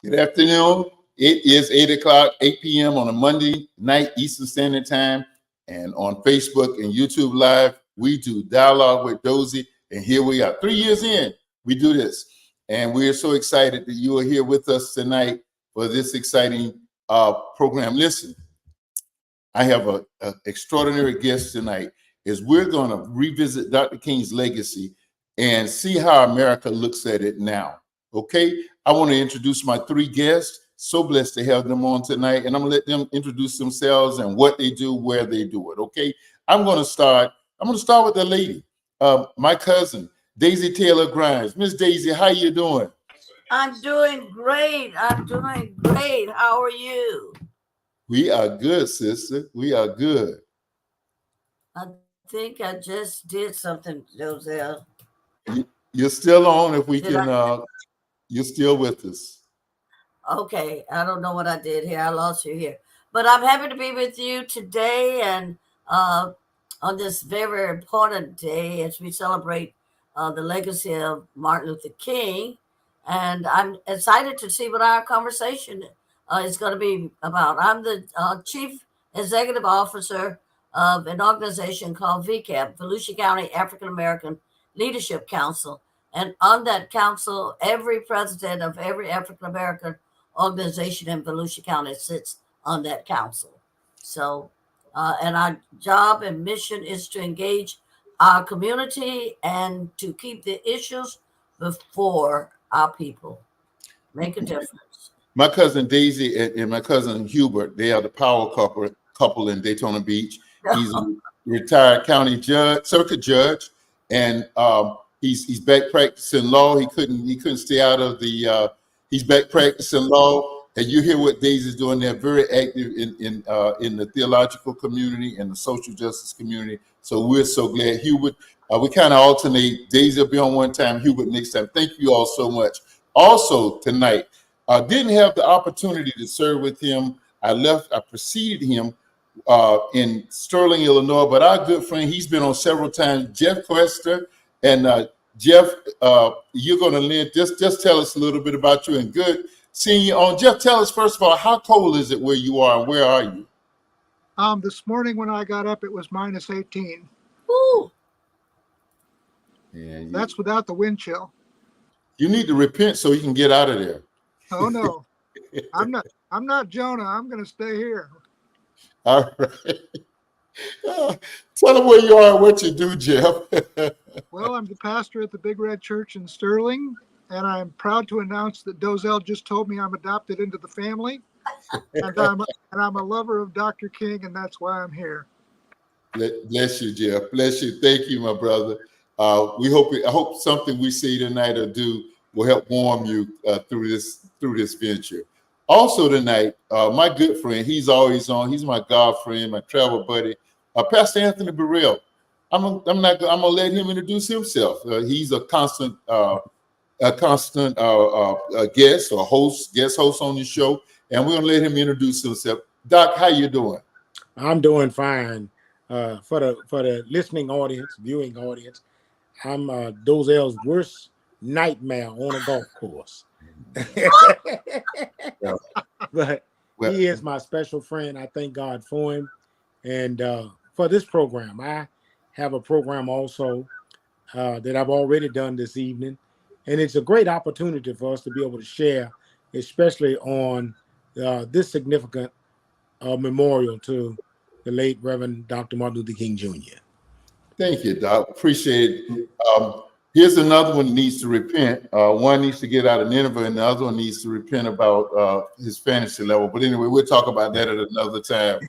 Good afternoon. It is 8 o'clock, 8 p.m. on a Monday night, Eastern Standard Time. And on Facebook and YouTube Live, we do Dialogue with Dozie. And here we are. 3 years in, we do this. And we are so excited that you are here with us tonight for this exciting program. Listen, I have an extraordinary guest tonight. We're going to revisit Dr. King's legacy and see how America looks at it now. Okay, I want to introduce my three guests. So blessed to have them on tonight, and I'm gonna let them introduce themselves and what they do, where they do it. Okay, I'm gonna start with the lady, my cousin, Daisy Taylor Grimes. Miss Daisy, how you doing? I'm doing great. How are you? We are good, sister. We are good. I think I just did something, Dozell. You're still on. If we can, you're still with us. Okay, I don't know what I did here. I lost you here. But I'm happy to be with you today and on this very important day as we celebrate the legacy of Martin Luther King. And I'm excited to see what our conversation is going to be about. I'm the Chief Executive Officer of an organization called VCAP, Volusia County African American Leadership Council. And on that council, every president of every African American organization in Volusia County sits on that council. So, and our job and mission is to engage our community and to keep the issues before our people. Make a difference. My cousin Daisy and my cousin Hubert, they are the power couple in Daytona Beach. He's a retired county judge, circuit judge, and he's back practicing law. He couldn't stay out of the. He's back practicing law, and you hear what Daisy's doing. They're very active in the theological community and the social justice community. So we're so glad. Hubert, we kind of alternate. Daisy will be on one time, Hubert next time. Thank you all so much. Also tonight, I didn't have the opportunity to serve with him. I preceded him in Sterling, Illinois, but our good friend, he's been on several times, Jeff Coester. And Jeff, you're going to lend, just tell us a little bit about you and good seeing you on. Jeff, tell us first of all, how cold is it where you are and where are you? This morning when I got up, it was minus 18. Ooh. Yeah, that's without the wind chill. You need to repent so you can get out of there. Oh no, I'm not Jonah. I'm going to stay here. All right. Tell them where you are and what you do, Jeff. Well, I'm the pastor at the Big Red Church in Sterling, and I'm proud to announce that Dozell just told me I'm adopted into the family, and I'm a lover of Dr. King, and that's why I'm here. Bless you, Jeff. Bless you. Thank you, my brother. I hope something we see tonight or do will help warm you through this venture. Also tonight, my good friend, he's always on. He's my God friend, my travel buddy, Pastor Anthony Burrell. I'm gonna let him introduce himself. He's a constant guest host on the show, and we're gonna let him introduce himself. Doc, how you doing? I'm doing fine. For the listening audience, viewing audience, I'm Dozell's worst nightmare on a golf course. But he is my special friend. I thank God for him. And for this program, I have a program also that I've already done this evening. And it's a great opportunity for us to be able to share, especially on this significant memorial to the late Reverend Dr. Martin Luther King Jr. Thank you, Doc. Appreciate it. Here's another one that needs to repent. One needs to get out an interview, and the other one needs to repent about his fantasy level. But anyway, we'll talk about that at another time.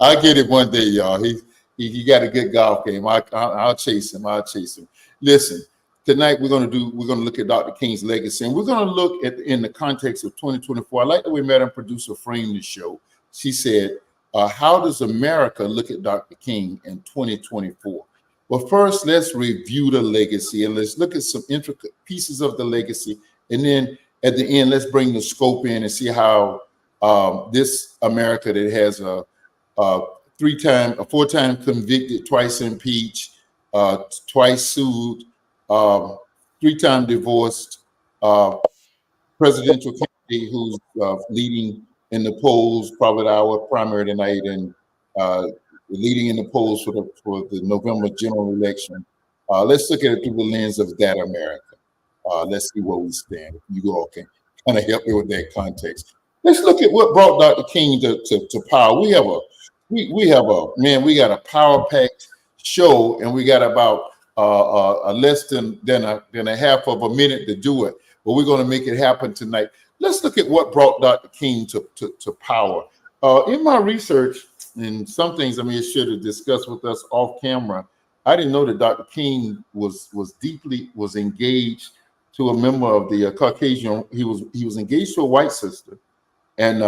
I'll get it one day, y'all. He got a good golf game. I'll chase him. Listen, tonight we're gonna look at Dr. King's legacy, and we're gonna look at in the context of 2024. I like the way Madam Producer framed the show. She said, "How does America look at Dr. King in 2024?" Well, first, let's review the legacy and let's look at some intricate pieces of the legacy. And then at the end, let's bring the scope in and see how this America that has a four-time convicted, twice impeached, twice sued, three-time divorced, presidential candidate who's leading in the polls, probably our primary tonight, and leading in the polls for the November general election. Let's look at it through the lens of that America. Let's see where we stand. You all can kind of help me with that context. Let's look at what brought Dr. King to power. We got a power-packed show, and we got about less than a half of a minute to do it. But we're going to make it happen tonight. Let's look at what brought Dr. King to power. In my research, and some things it should have discussed with us off camera, I didn't know that Dr. King was deeply engaged to a member of the Caucasian. He was engaged to a white sister, and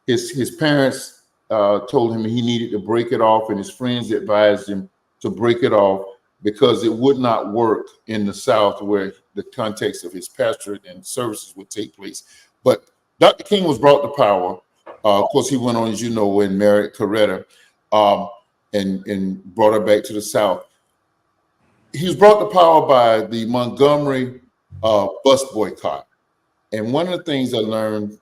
his parents told him he needed to break it off, and his friends advised him to break it off because it would not work in the South where the context of his pastorate and services would take place. But Dr. King was brought to power. Of course, he went on, as you know, and married Coretta and brought her back to the South. He was brought to power by the Montgomery bus boycott. And one of the things I learned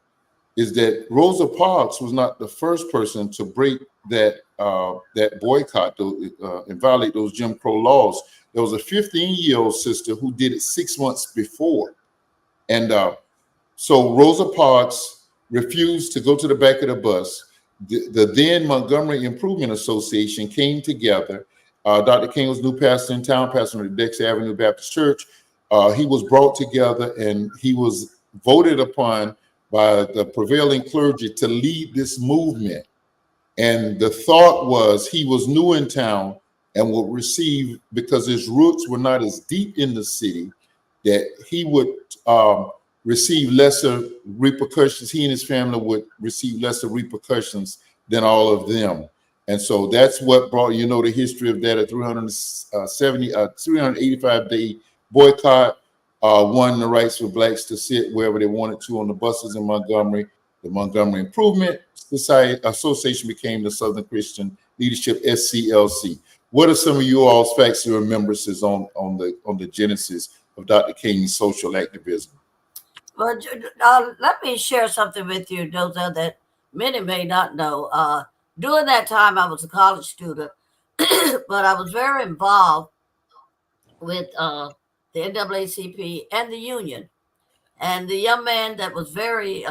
is that Rosa Parks was not the first person to break that boycott and violate those Jim Crow laws. There was a 15-year-old sister who did it 6 months before. And so Rosa Parks refused to go to the back of the bus. The then Montgomery Improvement Association came together. Dr. King was new pastor in town, pastor at Dexter Avenue Baptist Church. He was brought together and he was voted upon by the prevailing clergy to lead this movement. And the thought was he was new in town and would receive, because his roots were not as deep in the city, that he would receive lesser repercussions. He and his family would receive lesser repercussions than all of them. And so that's what brought, the history of that, a 385-day boycott, won the rights for blacks to sit wherever they wanted to on the buses in Montgomery. The Montgomery Improvement Association became the Southern Christian Leadership, SCLC. What are some of you all's facts and remembrances on the genesis of Dr. King's social activism? Well, let me share something with you, Dozell, that many may not know. During that time, I was a college student, but I was very involved with the NAACP and the union. And the young man that was very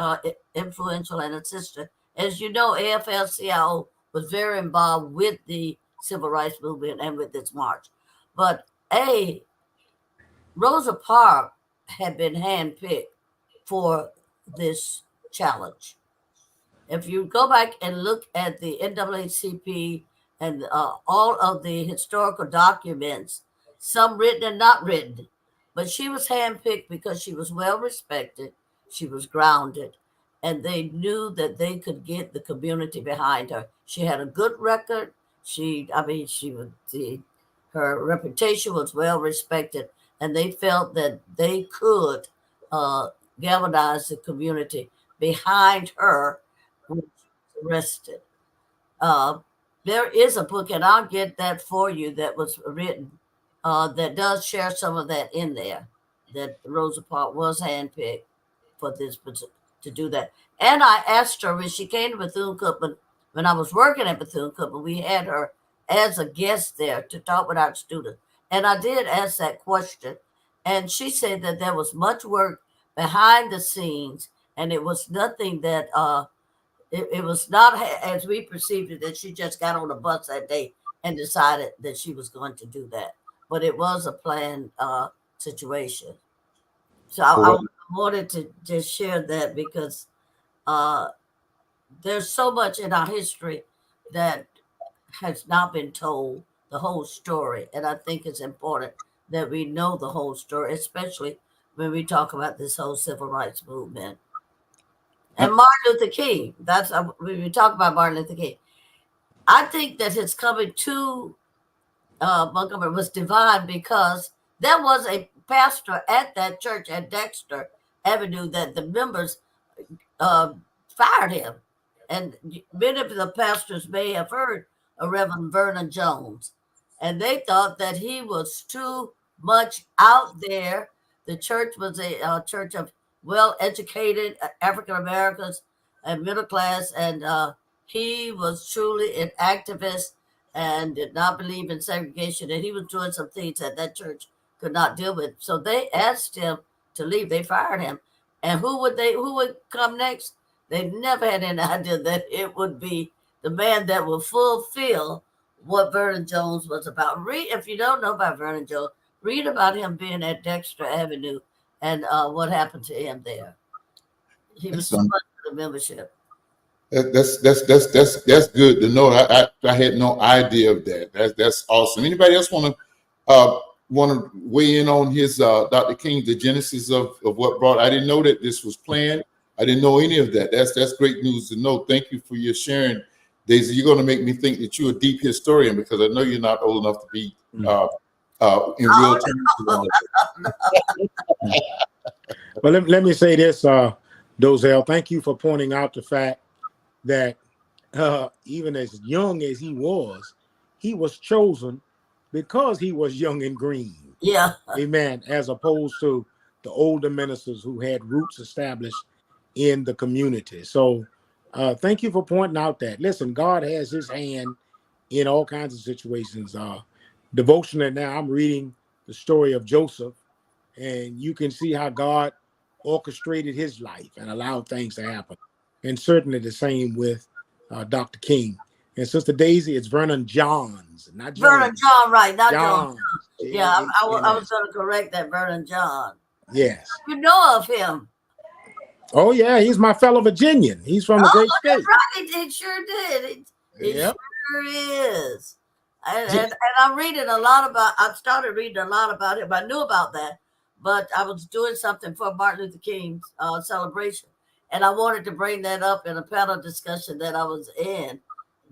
influential and assistant, as you know, AFL-CIO was very involved with the civil rights movement and with this march. But Rosa Parks had been handpicked for this challenge. If you go back and look at the NAACP and all of the historical documents, some written and not written, but she was handpicked because she was well respected, she was grounded, and they knew that they could get the community behind her. She had a good record. Her reputation was well respected, and they felt that they could galvanize the community behind her when she was arrested. There is a book, and I'll get that for you, that was written that does share some of that in there, that Rosa Parks was handpicked for this to do that. And I asked her when she came to Bethune-Cookman, when I was working at Bethune-Cookman, we had her as a guest there to talk with our students. And I did ask that question. And she said that there was much work behind the scenes, and it was nothing that, it was not as we perceived it, that she just got on a bus that day and decided that she was going to do that. But it was a planned situation. So I wanted to just share that because there's so much in our history that has not been told, the whole story. And I think it's important that we know the whole story, especially when we talk about this whole civil rights movement. And Martin Luther King, when we talk about Martin Luther King, I think that his coming to Montgomery was divine because there was a pastor at that church at Dexter Avenue that the members fired him. And many of the pastors may have heard of Reverend Vernon Jones, and they thought that he was too much out there. The church was a church of well-educated African Americans and middle class, and he was truly an activist and did not believe in segregation, and he was doing some things that church could not deal with. So they asked him to leave. They fired him. And who would come next? They never had any idea that it would be the man that would fulfill what Vernon Jones was about. Read, if you don't know about Vernon Jones, read about him being at Dexter Avenue and what happened to him there. He was so much for the membership. That's good to know. I had no idea of that. That's awesome. Anybody else want to weigh in on his Dr. King, the genesis of what brought? I didn't know that this was planned. I didn't know any of that. That's great news to know. Thank you for your sharing, Daisy. You're going to make me think that you're a deep historian, because I know you're not old enough to be in real time. Well, let me say this, Dozell. Thank you for pointing out the fact that even as young as he was chosen because he was young and green. Yeah. Amen. As opposed to the older ministers who had roots established in the community. So thank you for pointing out that. Listen, God has his hand in all kinds of situations. Devotional now, I'm reading the story of Joseph, and you can see how God orchestrated his life and allowed things to happen. And certainly the same with Dr. King. And Sister Daisy, it's Vernon Johns, not Jones. Vernon John, right, not John. Johns. Yeah, I was going to correct that, Vernon John. Yes. You know of him. Oh, yeah, he's my fellow Virginian. He's from the great state. That's right, he sure did. He sure is. And I'm reading a lot about, I started reading a lot about him. I knew about that, but I was doing something for Martin Luther King's celebration. And I wanted to bring that up in a panel discussion that I was in.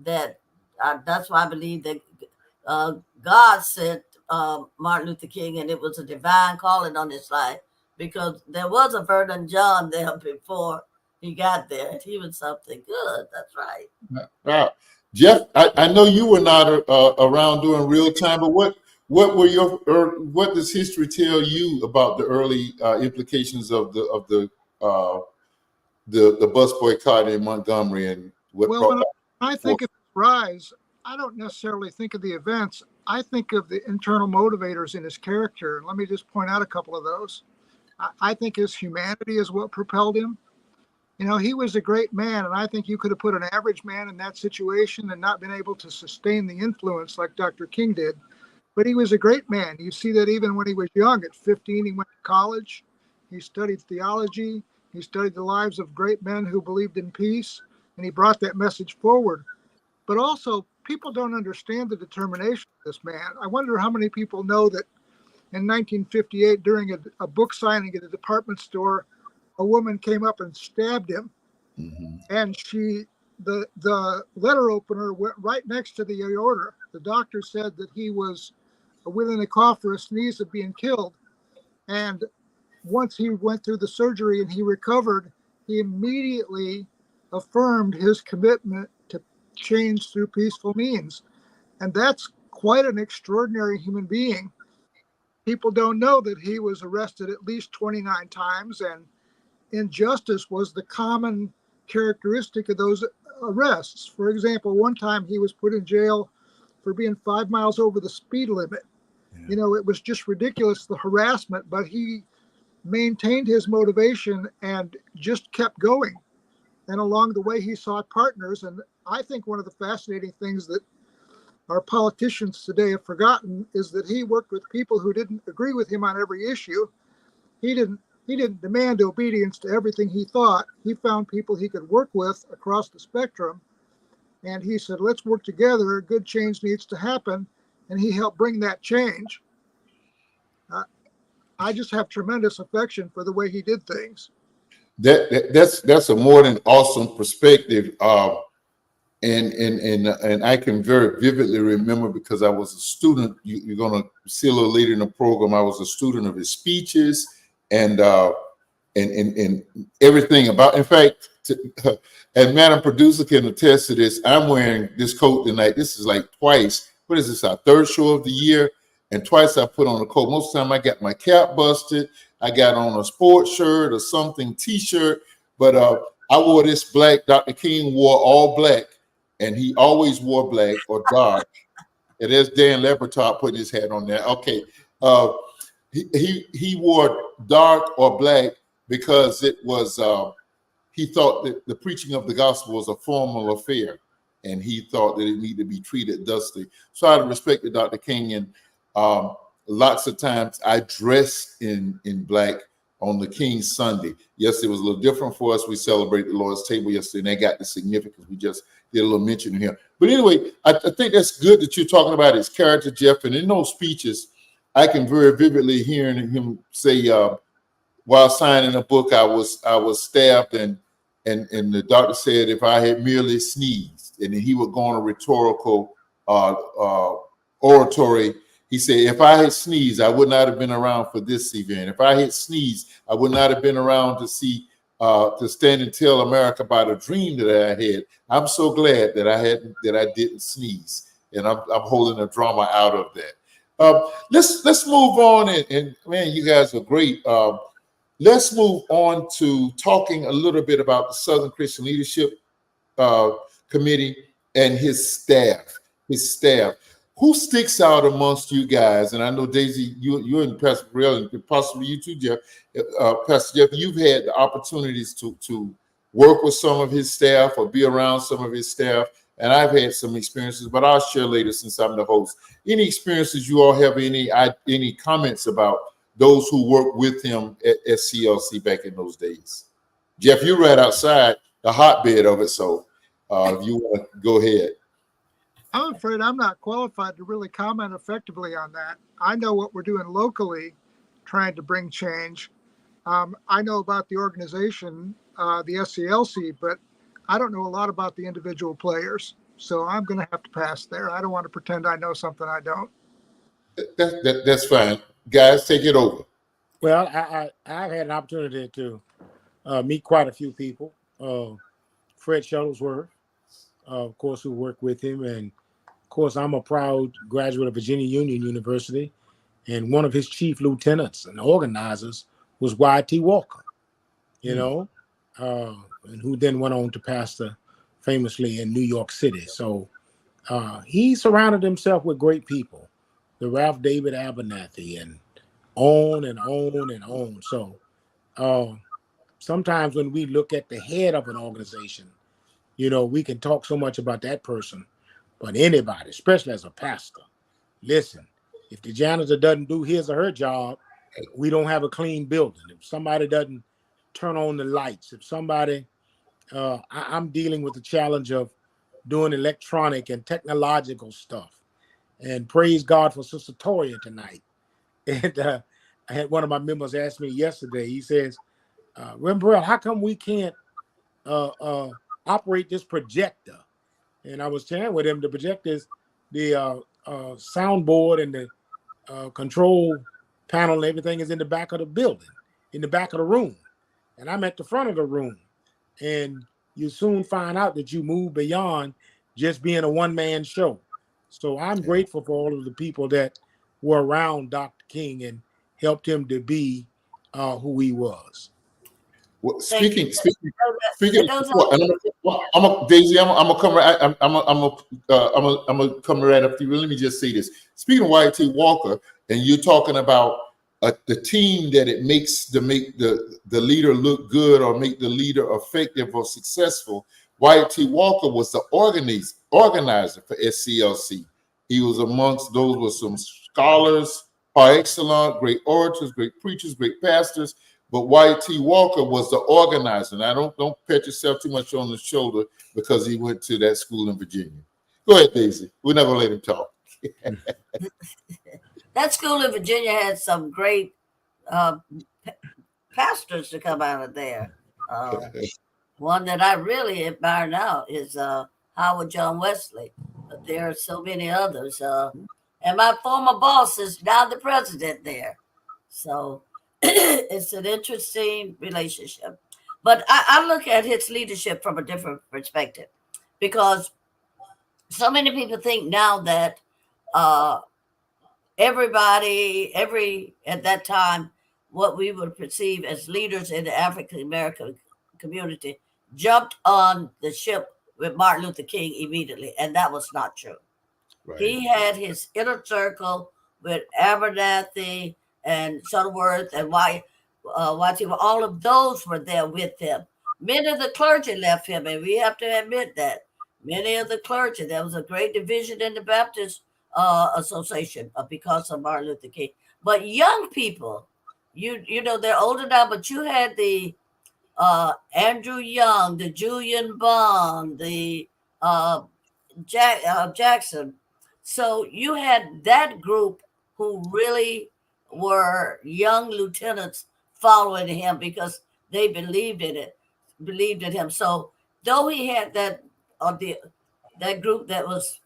That's why I believe that God sent Martin Luther King, and it was a divine calling on his life, because there was a Vernon John there before he got there. He was something good. That's right. Wow. Jeff, I know you were not around during real time, but what does history tell you about the early implications of the bus boycott in Montgomery and what? Well, when I think of Rise, I don't necessarily think of the events. I think of the internal motivators in his character. Let me just point out a couple of those. I think his humanity is what propelled him. You know, he was a great man, and I think you could have put an average man in that situation and not been able to sustain the influence like Dr. King did. But he was a great man. You see that even when he was young. At 15, he went to college. He studied theology. He studied the lives of great men who believed in peace, and he brought that message forward. But also, people don't understand the determination of this man. I wonder how many people know that in 1958, during a book signing at a department store, a woman came up and stabbed him. Mm-hmm. And the letter opener went right next to the aorta. The doctor said that he was within a cough or a sneeze of being killed. And once he went through the surgery and he recovered, he immediately affirmed his commitment to change through peaceful means. And that's quite an extraordinary human being. People don't know that he was arrested at least 29 times, and injustice was the common characteristic of those arrests. For example, one time he was put in jail for being 5 miles over the speed limit. Yeah. You know, it was just ridiculous, the harassment, but he maintained his motivation and just kept going. And along the way, he sought partners. And I think one of the fascinating things that our politicians today have forgotten is that he worked with people who didn't agree with him on every issue. He didn't demand obedience to everything he thought. He found people he could work with across the spectrum. And he said, let's work together. Good change needs to happen. And he helped bring that change. I just have tremendous affection for the way he did things. That's a more than awesome perspective. And I can very vividly remember, because I was a student. You're going to see a little later in the program. I was a student of his speeches and everything about. In fact, and Madam Producer can attest to this. I'm wearing this coat tonight. This is like twice. What is this? Our third show of the year, and twice I put on a coat. Most of the time I got my cap busted. I got on a sports shirt or something, T-shirt, but I wore this black. Dr. King wore all black, and he always wore black or dark. And there's Dan Lebertop putting his hat on there. Okay, he wore dark or black because it was he thought that the preaching of the gospel was a formal affair, and he thought that it needed to be treated thusly. So I respected Dr. King, and lots of times I dress in black on the King's Sunday. Yes, it was a little different for us. We celebrated the Lord's table yesterday, and they got the significance. We just did a little mention here. But anyway, I think that's good that you're talking about his character, Jeff. And in those speeches, I can very vividly hear him say, while signing a book, I was stabbed, and the doctor said if I had merely sneezed, and then he would go on a rhetorical oratory. He said, if I had sneezed, I would not have been around for this event. If I had sneezed, I would not have been around to see, to stand and tell America about a dream that I had. I'm so glad that I didn't sneeze, and I'm holding the drama out of that. Let's move on, and man, you guys are great. Let's move on to talking a little bit about the Southern Christian Leadership Committee and his staff. Who sticks out amongst you guys? And I know, Daisy, you and Pastor Burrell, and possibly you too, Jeff. Pastor Jeff, you've had the opportunities to work with some of his staff or be around some of his staff. And I've had some experiences, but I'll share later since I'm the host. Any experiences you all have, any comments about those who worked with him at SCLC back in those days? Jeff, you're right outside the hotbed of it, so if you want to go ahead. I'm afraid I'm not qualified to really comment effectively on that. I know what we're doing locally, trying to bring change. I know about the organization, the SCLC, but I don't know a lot about the individual players. So I'm going to have to pass there. I don't want to pretend I know something I don't. That's fine. Guys, take it over. Well, I've had an opportunity to meet quite a few people. Fred Shuttlesworth, of course, who worked with him. And, of course, I'm a proud graduate of Virginia Union University. And one of his chief lieutenants and organizers was Y.T. Walker, and who then went on to pastor famously in New York City. So he surrounded himself with great people, the Ralph David Abernathy, and on and on and on. So sometimes when we look at the head of an organization, we can talk so much about that person, but anybody, especially as a pastor, listen, if the janitor doesn't do his or her job, we don't have a clean building. If somebody doesn't turn on the lights, if somebody, I'm dealing with the challenge of doing electronic and technological stuff. And praise God for Sister Toya tonight. And I had one of my members ask me yesterday, he says, Reverend Burrell, how come we can't operate this projector? And I was sharing with him, the projector is the soundboard and the control panel and everything is in the back of the building, in the back of the room. And I'm at the front of the room. And you soon find out that you move beyond just being a one-man show. So I'm grateful for all of the people that were around Dr. King and helped him to be who he was. Well, speaking of support, Daisy, I'm gonna come right. I'm gonna come right up to you. Let me just say this. Speaking of Y.T. Walker, and you're talking about the team that it makes to make the leader look good or make the leader effective or successful. Y.T. Walker was the organizer for SCLC. He was amongst those with some scholars par excellence, great orators, great preachers, great pastors. But Y.T. Walker was the organizer. Now, don't pat yourself too much on the shoulder because he went to that school in Virginia. Go ahead, Daisy. We're not going to let him talk. That school in Virginia had some great pastors to come out of there. One that I really admire now is Howard John Wesley. But there are so many others. And my former boss is now the president there. So it's an interesting relationship. But I look at his leadership from a different perspective because so many people think now that everybody at that time what we would perceive as leaders in the African American community, jumped on the ship with Martin Luther King immediately, and that was not true. Right. He had his inner circle with Abernathy and Shuttleworth and all of those were there with him. Many of the clergy left him, and we have to admit that. Many of the clergy, there was a great division in the Baptist Association because of Martin Luther King. But young people, you know, they're older now, but you had the Andrew Young, the Julian Bond, the Jackson. So you had that group who really were young lieutenants following him because they believed in him. So though he had that group that was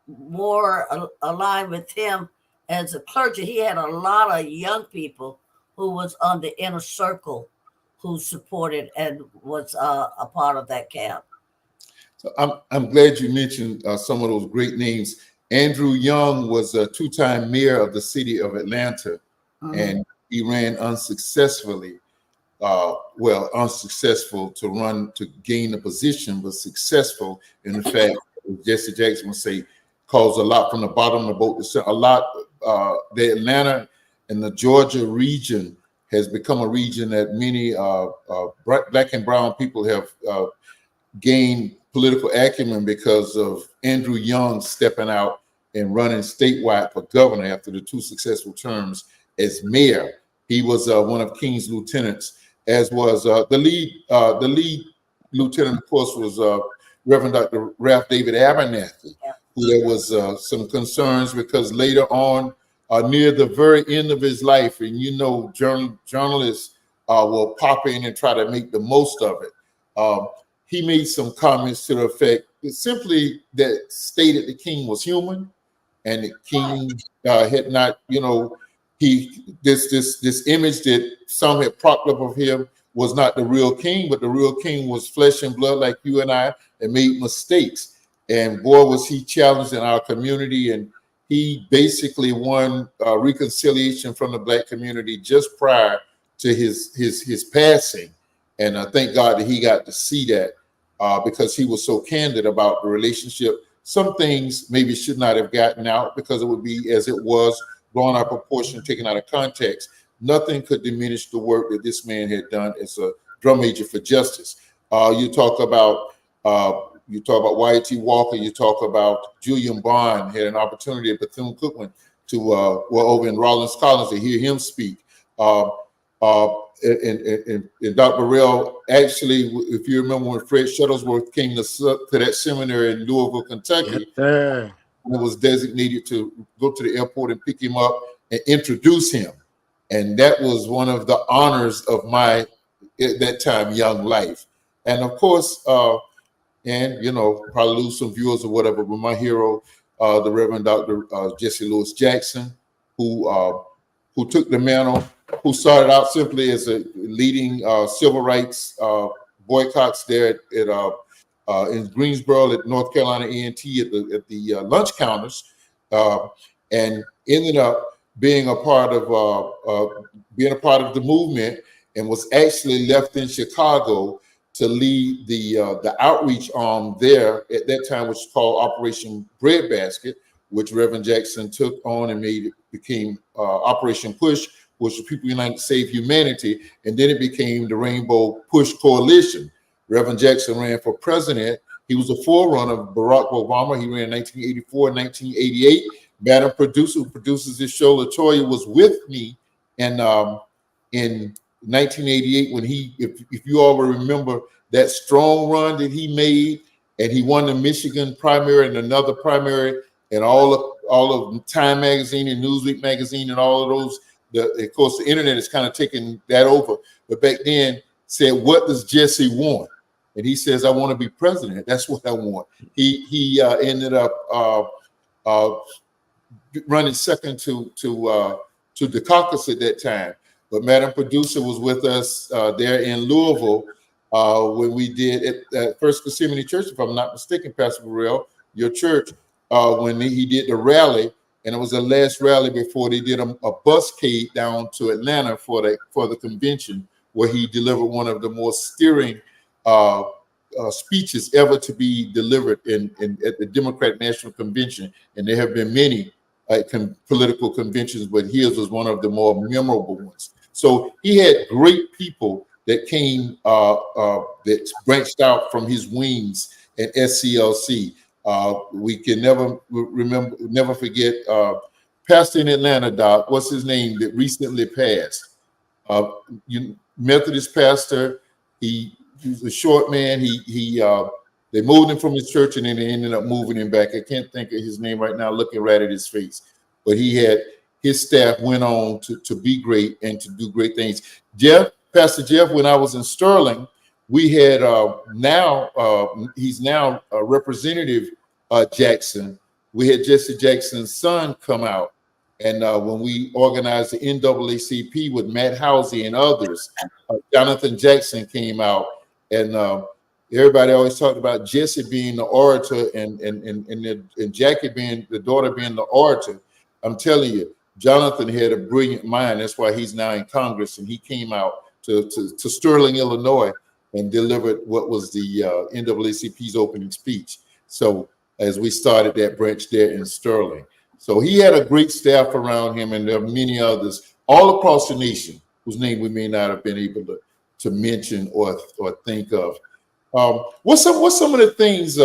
more aligned with him as a clergy, he had a lot of young people who was on the inner circle who supported and was a part of that camp. So I'm glad you mentioned some of those great names. Andrew Young was a two-time mayor of the city of Atlanta, and he ran unsuccessfully. Unsuccessful to gain the position, but successful in the fact, Jesse Jackson would say, caused a lot from the bottom of the boat. A lot, the Atlanta and the Georgia region has become a region that many black and brown people have gained political acumen because of Andrew Young stepping out and running statewide for governor after the 2 successful terms as mayor. He was one of King's lieutenants, as was the lead lieutenant, of course, was Reverend Dr. Ralph David Abernathy, who there was some concerns because later on, near the very end of his life, and you know, journalists will pop in and try to make the most of it. He made some comments to the effect simply that stated the king was human, and the king had not, you know, this image that some had propped up of him was not the real king, but the real king was flesh and blood like you and I, and made mistakes. And boy, was he challenged in our community, and he basically won reconciliation from the black community just prior to his passing. And I thank God that he got to see that because he was so candid about the relationship. Some things maybe should not have gotten out because it would be as it was, blown out of proportion, taken out of context. Nothing could diminish the work that this man had done as a drum major for justice. You talk about Wyatt T. Walker. You talk about Julian Bond. Had an opportunity at Bethune-Cookman to over in Rollins College to hear him speak. And Dr. Burrell, actually, if you remember when Fred Shuttlesworth came to that seminary in Louisville, Kentucky, it was designated to go to the airport and pick him up and introduce him. And that was one of the honors of my, at that time, young life. And of course, and you know, probably lose some viewers or whatever, but my hero, the Reverend Dr. Jesse Louis Jackson, who took the mantle, who started out simply as a leading civil rights boycotts there at in Greensboro at North Carolina A&T at the lunch counters, and ended up being a part of the movement, and was actually left in Chicago to lead the outreach arm there at that time, which was called Operation Breadbasket, which Reverend Jackson took on and became Operation Push, which was People United to Save Humanity, and then it became the Rainbow Push Coalition. Reverend Jackson ran for president. He was a forerunner of Barack Obama. He ran in 1984 and 1988. Madam Producer, who produces this show, LaToya, was with me in 1988 when if you all will remember that strong run that he made, and he won the Michigan primary and another primary, and all of Time Magazine and Newsweek Magazine and all of those. Of course, the internet is kind of taking that over. But back then, said, "What does Jesse want?" And he says, "I want to be president. That's what I want." He ended up running second to Dukakis at that time. But Madam Producer was with us there in Louisville when we did at First Gethsemane Church, if I'm not mistaken, Pastor Burrell, your church, when he did the rally. and it was the last rally before they did a buscade down to Atlanta for the convention, where he delivered one of the most stirring speeches ever to be delivered at the Democratic National Convention. And there have been many political conventions, but his was one of the more memorable ones. So he had great people that came, that branched out from his wings at SCLC. We can never forget pastor in Atlanta, Doc, what's his name, that recently passed. Methodist pastor. He was a short man. They moved him from his church, and then they ended up moving him back. I can't think of his name right now, looking right at his face. But his staff went on to be great and to do great things. Pastor Jeff, when I was in Sterling, we had he's now Representative Jackson. We had Jesse Jackson's son come out. And when we organized the NAACP with Matt Housey and others, Jonathan Jackson came out, and everybody always talked about Jesse being the orator and Jackie being the daughter being the orator. I'm telling you, Jonathan had a brilliant mind. That's why he's now in Congress, and he came out to Sterling, Illinois, and delivered what was the NAACP's opening speech. So as we started that branch there in Sterling. So he had a great staff around him, and there are many others all across the nation whose name we may not have been able to mention or think of. What's some of the things?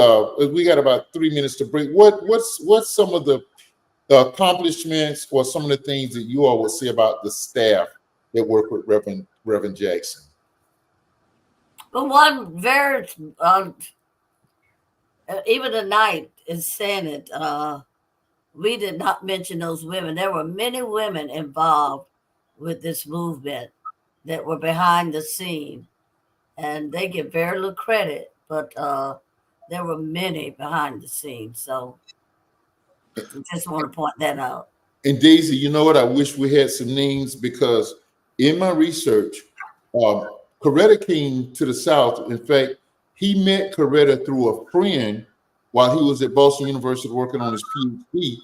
We got about 3 minutes to break. What's some of the accomplishments or some of the things that you all would say about the staff that work with Reverend Jackson? But one very even tonight is saying it. We did not mention those women. There were many women involved with this movement that were behind the scene, and they get very little credit, but there were many behind the scenes. So I just want to point that out. And Daisy, you know what? I wish we had some names, because in my research, Coretta came to the South. In fact, he met Coretta through a friend while he was at Boston University working on his PhD,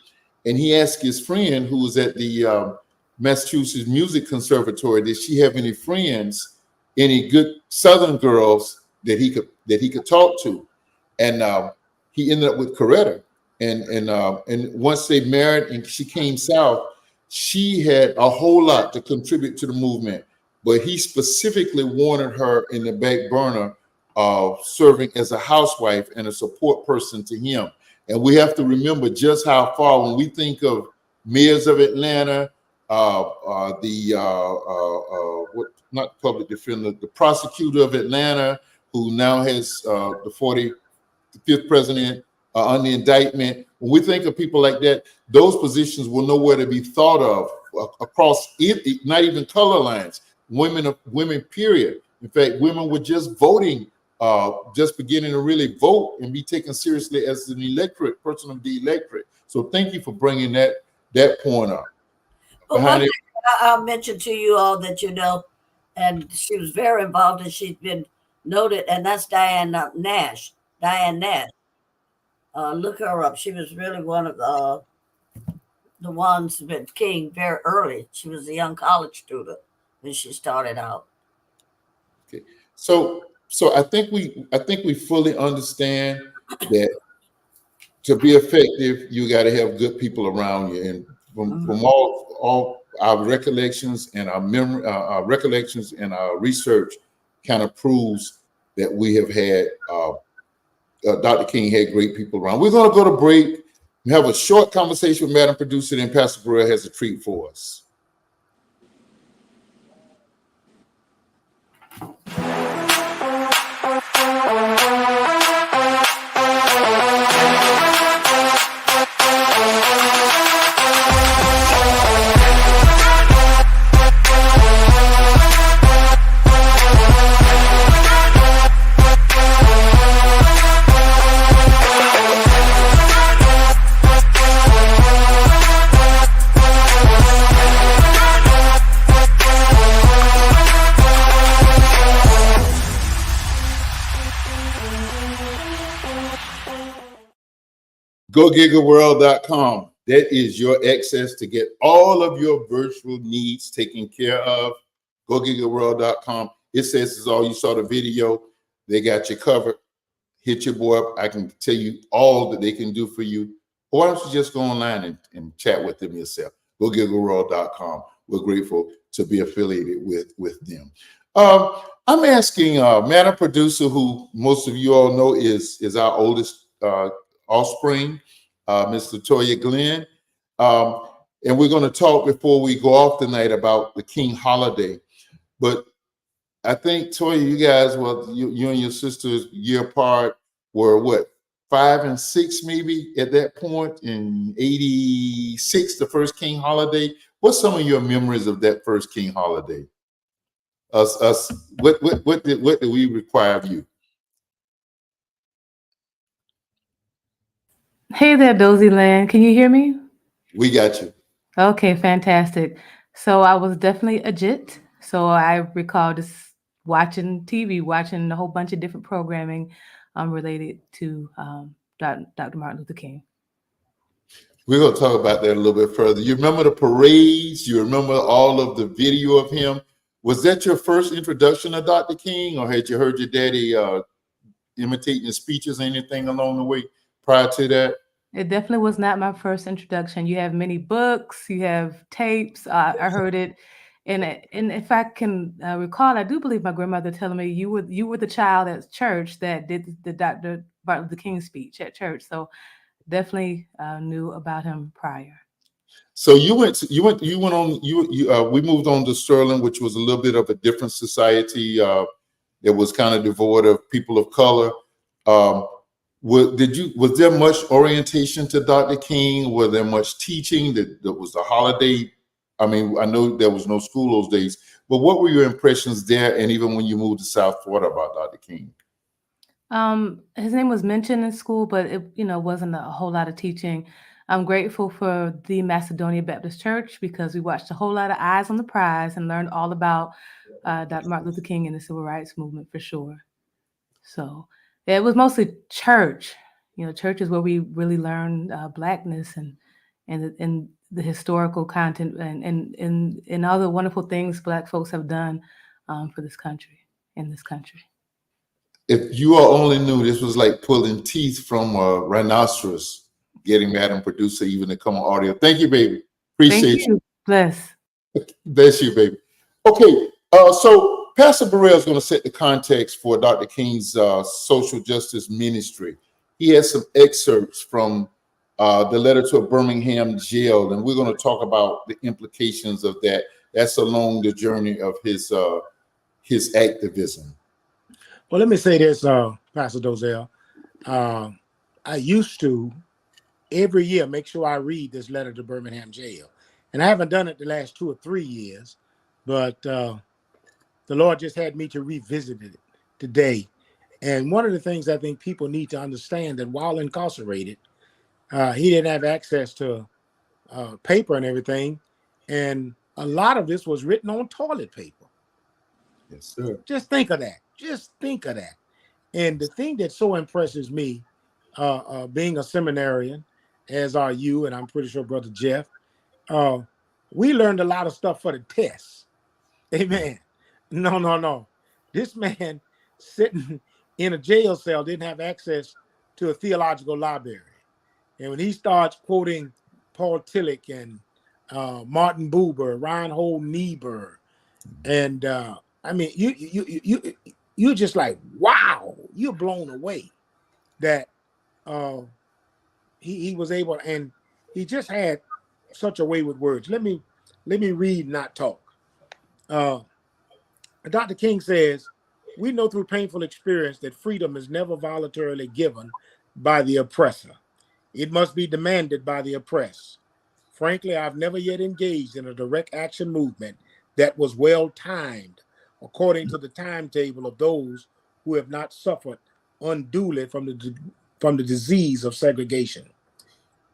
and he asked his friend, who was at the Massachusetts Music Conservatory, did she have any friends, any good Southern girls that he could talk to? And he ended up with Coretta, and once they married and she came south, she had a whole lot to contribute to the movement, but he specifically wanted her in the back burner, serving as a housewife and a support person to him. And we have to remember just how far, when we think of mayors of Atlanta, not public defender, the prosecutor of Atlanta, who now has the 45th president under indictment. When we think of people like that, those positions were nowhere to be thought of across it, not even color lines. Women, period. In fact, women were just voting, just beginning to really vote and be taken seriously as an electorate, person of the electorate. So thank you for bringing that point up. But one thing I'll mention to you all that you know, and she was very involved and she's been noted, and that's Diane Nash. Diane Nash. Look her up. She was really one of the ones with King very early. She was a young college student when she started out. Okay. So I think we fully understand that to be effective, you got to have good people around you. And from all our recollections and our memory, our recollections and our research kind of proves that we have had, Dr. King had great people around. We're going to go to break and have a short conversation with Madam Producer, then Pastor Burrell has a treat for us. GoGigaWorld.com. That is your access to get all of your virtual needs taken care of. GoGigaWorld.com. It says it's all. You saw the video. They got you covered. Hit your boy up. I can tell you all that they can do for you. Or why don't you just go online and chat with them yourself? GoGigaWorld.com. We're grateful to be affiliated with them. I'm asking Madam Producer, who most of you all know is our oldest offspring, Miss Latoya Glenn. And we're going to talk before we go off tonight about the King holiday. But I think, Toya, you guys, well, you and your sisters, year apart, were what, 5 and 6 maybe at that point in 86, the first King holiday. What's some of your memories of that first King holiday? What do we require of you? Hey there, Dozie Land. Can you hear me? We got you. Okay, fantastic. So I was definitely a jit. So I recall just watching TV, watching a whole bunch of different programming related to Dr. Martin Luther King. We're going to talk about that a little bit further. You remember the parades? You remember all of the video of him? Was that your first introduction to Dr. King, or had you heard your daddy imitating his speeches or anything along the way prior to that? It definitely was not my first introduction. You have many books, you have tapes. I heard it, and if I can recall, I do believe my grandmother telling me you were the child at church that did the Dr. Martin Luther King speech at church. So definitely knew about him prior. So we moved on to Sterling, which was a little bit of a different society that was kind of devoid of people of color. Was there much orientation to Dr. King? Was there much teaching? That was the holiday. I mean, I know there was no school those days, but what were your impressions there? And even when you moved to South Florida about Dr. King? His name was mentioned in school, but it wasn't a whole lot of teaching. I'm grateful for the Macedonia Baptist Church because we watched a whole lot of Eyes on the Prize and learned all about Dr. Martin Luther King and the Civil Rights Movement for sure. So it was mostly church. Church is where we really learn Blackness and the historical content and all the wonderful things Black folks have done for this country, in this country. If you all only knew, this was like pulling teeth from a rhinoceros, getting Madam Producer even to come on audio. Thank you, baby. Appreciate you. Bless. Bless you, baby. Okay, so Pastor Burrell is going to set the context for Dr. King's social justice ministry. He has some excerpts from the letter to a Birmingham jail, and we're going to talk about the implications of that. That's along the journey of his activism. Well, let me say this, Pastor Dozell. I used to every year make sure I read this letter to Birmingham jail, and I haven't done it the last 2 or 3 years, but the Lord just had me to revisit it today. And one of the things I think people need to understand that while incarcerated, he didn't have access to paper and everything, and a lot of this was written on toilet paper. Yes, sir. Just think of that. Just think of that. And the thing that so impresses me, being a seminarian, as are you, and I'm pretty sure Brother Jeff, we learned a lot of stuff for the test. Amen. No. This man sitting in a jail cell didn't have access to a theological library. And when he starts quoting Paul Tillich and Martin Buber, Reinhold Niebuhr, and I mean, you're just like, wow, you're blown away that he was able, and he just had such a way with words. Let me read, not talk. Dr. King says, we know through painful experience that freedom is never voluntarily given by the oppressor. It must be demanded by the oppressed. Frankly, I've never yet engaged in a direct action movement that was well timed according to the timetable of those who have not suffered unduly from the disease of segregation.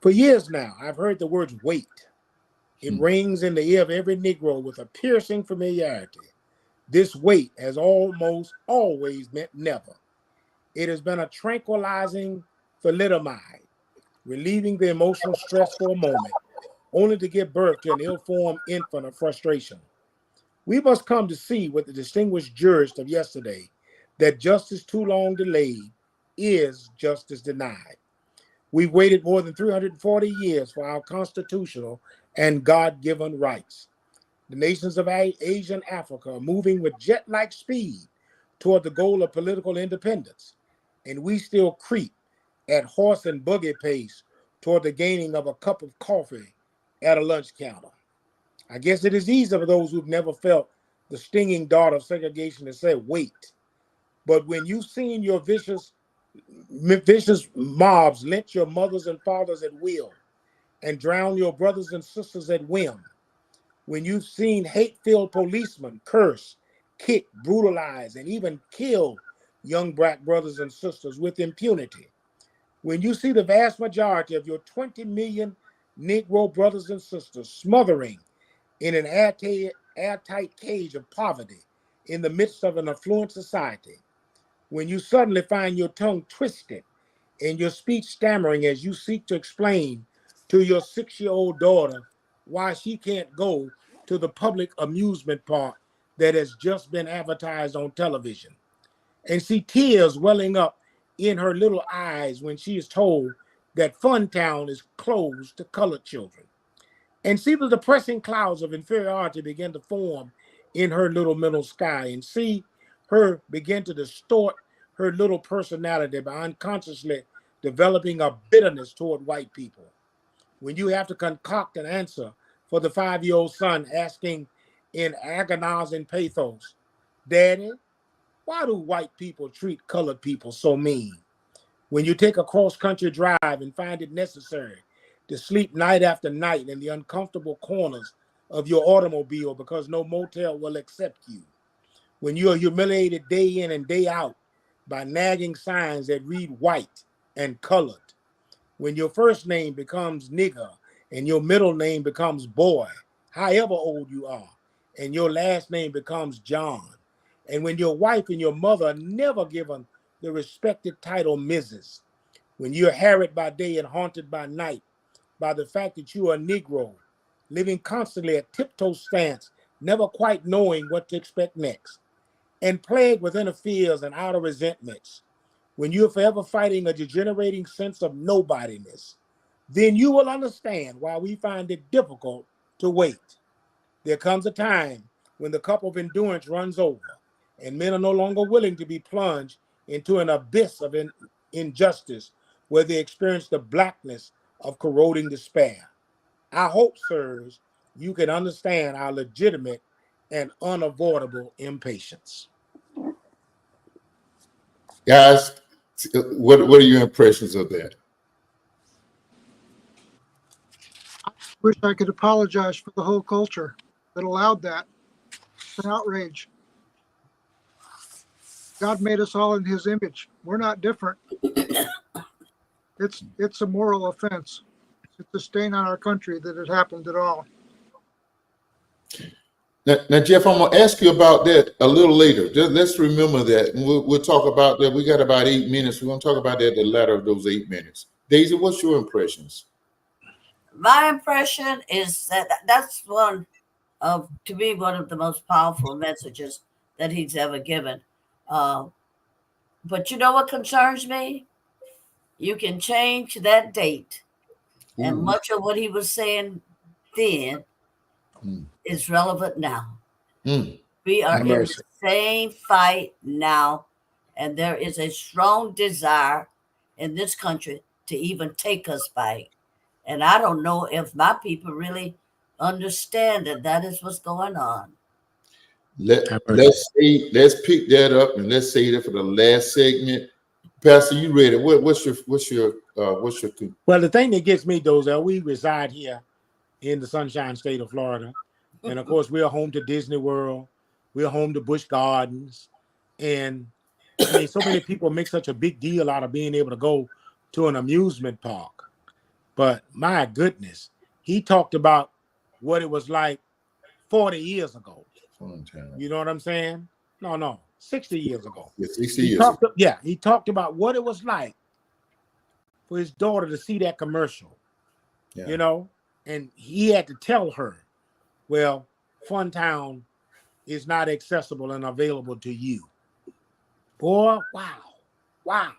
For years now, I've heard the words wait. It rings in the ear of every Negro with a piercing familiarity. This wait has almost always meant never. It has been a tranquilizing thalidomide, relieving the emotional stress for a moment, only to give birth to an ill-formed infant of frustration. We must come to see with the distinguished jurist of yesterday that justice too long delayed is justice denied. We've waited more than 340 years for our constitutional and God-given rights. The nations of Asia and Africa are moving with jet-like speed toward the goal of political independence, and we still creep at horse and buggy pace toward the gaining of a cup of coffee at a lunch counter. I guess it is easy for those who've never felt the stinging dart of segregation to say, wait. But when you've seen your vicious mobs lynch your mothers and fathers at will and drown your brothers and sisters at whim, when you've seen hate-filled policemen curse, kick, brutalize, and even kill young black brothers and sisters with impunity, when you see the vast majority of your 20 million Negro brothers and sisters smothering in an airtight cage of poverty in the midst of an affluent society, when you suddenly find your tongue twisted and your speech stammering as you seek to explain to your 6-year-old daughter why she can't go to the public amusement park that has just been advertised on television, and see tears welling up in her little eyes when she is told that Funtown is closed to colored children, and see the depressing clouds of inferiority begin to form in her little mental sky, and see her begin to distort her little personality by unconsciously developing a bitterness toward white people. When you have to concoct an answer for the 5-year-old son asking in agonizing pathos, Daddy, why do white people treat colored people so mean? When you take a cross-country drive and find it necessary to sleep night after night in the uncomfortable corners of your automobile because no motel will accept you. When you are humiliated day in and day out by nagging signs that read white and colored. When your first name becomes nigger and your middle name becomes boy, however old you are, and your last name becomes John. And when your wife and your mother are never given the respected title Mrs. When you're harried by day and haunted by night by the fact that you are a Negro, living constantly at tiptoe stance, never quite knowing what to expect next, and plagued with inner fears and outer resentments, when you're forever fighting a degenerating sense of nobodiness, then you will understand why we find it difficult to wait. There comes a time when the cup of endurance runs over, and men are no longer willing to be plunged into an abyss of injustice where they experience the blackness of corroding despair. I hope, sirs, you can understand our legitimate and unavoidable impatience. Guys, what are your impressions of that? Wish I could apologize for the whole culture that allowed that. It's an outrage. God made us all in his image. We're not different. It's a moral offense. It's a stain on our country that it happened at all. Now, Jeff, I'm going to ask you about that a little later. Just let's remember that. And we'll talk about that. We got about 8 minutes. We're going to talk about that at the latter of those 8 minutes. Daisy, what's your impressions? My impression is that that's one of, to me, one of the most powerful messages that he's ever given. But you know what concerns me? You can change that date, and much of what he was saying then is relevant now. We are in the same fight now, and there is a strong desire in this country to even take us back. And I don't know if my people really understand that that is what's going on. Let's pick that up and let's say that for the last segment. Pastor, you read it. What's your Well, the thing that gets me, Dozell, we reside here in the Sunshine State of Florida, and of course, we are home to Disney World. We are home to Busch Gardens, and I mean, so many people make such a big deal out of being able to go to an amusement park. But my goodness, he talked about what it was like 40 years ago. You know what I'm saying? No, 60 years ago. Yeah, 60 years ago. He talked about what it was like for his daughter to see that commercial, Yeah. you know, and he had to tell her, well, Funtown is not accessible and available to you. Boy, wow.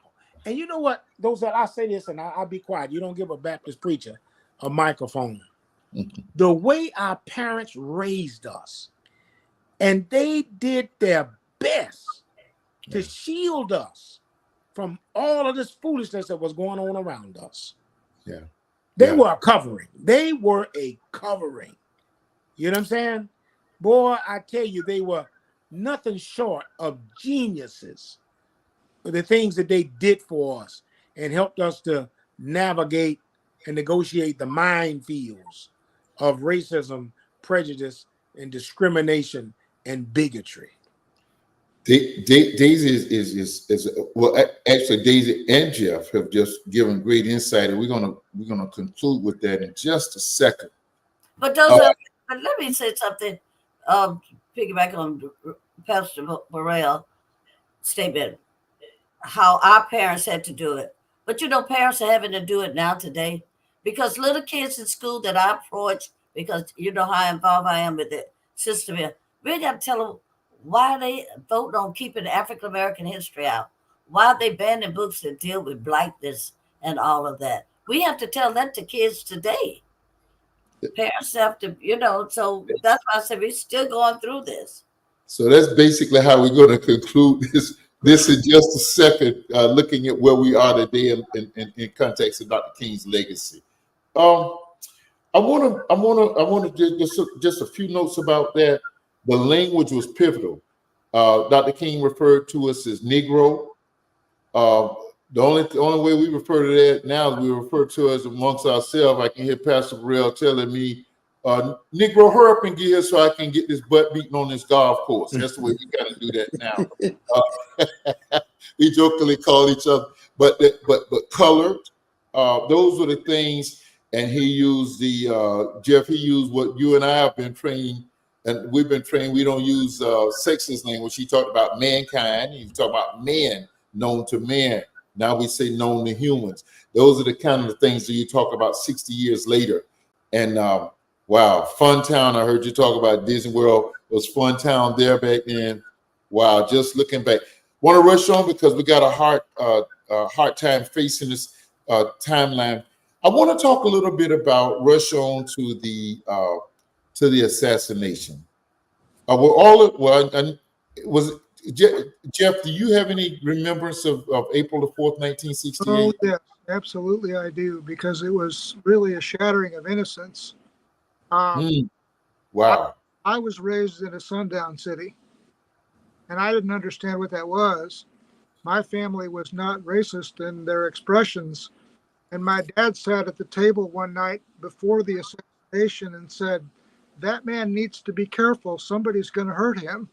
And you know what? I say this, and I'll be quiet. You don't give a Baptist preacher a microphone. The way our parents raised us, and they did their best to shield us from all of this foolishness that was going on around us. Yeah. They were a covering. They were a covering. You know what I'm saying? Boy, I tell you, they were nothing short of geniuses for the things that they did for us and helped us to navigate and negotiate the minefields of racism, prejudice, and discrimination and bigotry. Daisy is well. Actually, Daisy and Jeff have just given great insight, and we're gonna conclude with that in just a second. But but let me say something. Piggyback on Pastor Burrell statement, how our parents had to do it. But you know, parents are having to do it now today because little kids in school that I approach, because you know how involved I am with the system here, we got to tell them why they vote on keeping African American history out, why they banning books that deal with blackness and all of that. We have to tell that to kids today. Parents have to, you know, so that's why I said we're still going through this. So that's basically how we're going to conclude this in just a second, looking at where we are today in context of Dr. King's legacy. I want to just a few notes about that. The language was pivotal. Dr. King referred to us as Negro. The only way we refer to that now is we refer to us amongst ourselves. I can hear Pastor Burrell telling me, Negro, hurry up and get here so I can get this butt beaten on this golf course. That's the way we got to do that now. We jokingly call each other, but colored. Those were the things. And he used Jeff. He used what you and I have been trained, and we've been trained. We don't use sexist language. He talked about mankind. He talked about man, known to man. Now we say known to humans. Those are the kind of things that you talk about 60 years later. And wow, Funtown. I heard you talk about Disney World. It was Funtown there back then. Wow, just looking back. Want to rush on because we got a hard time facing this timeline. I want to talk a little bit about rush on to the assassination. Jeff, do you have any remembrance of April the 4th, 1968? Oh, yes, absolutely I do, because it was really a shattering of innocence. Wow. I was raised in a sundown city, and I didn't understand what that was. My family was not racist in their expressions, and my dad sat at the table one night before the assassination and said, that man needs to be careful. Somebody's going to hurt him.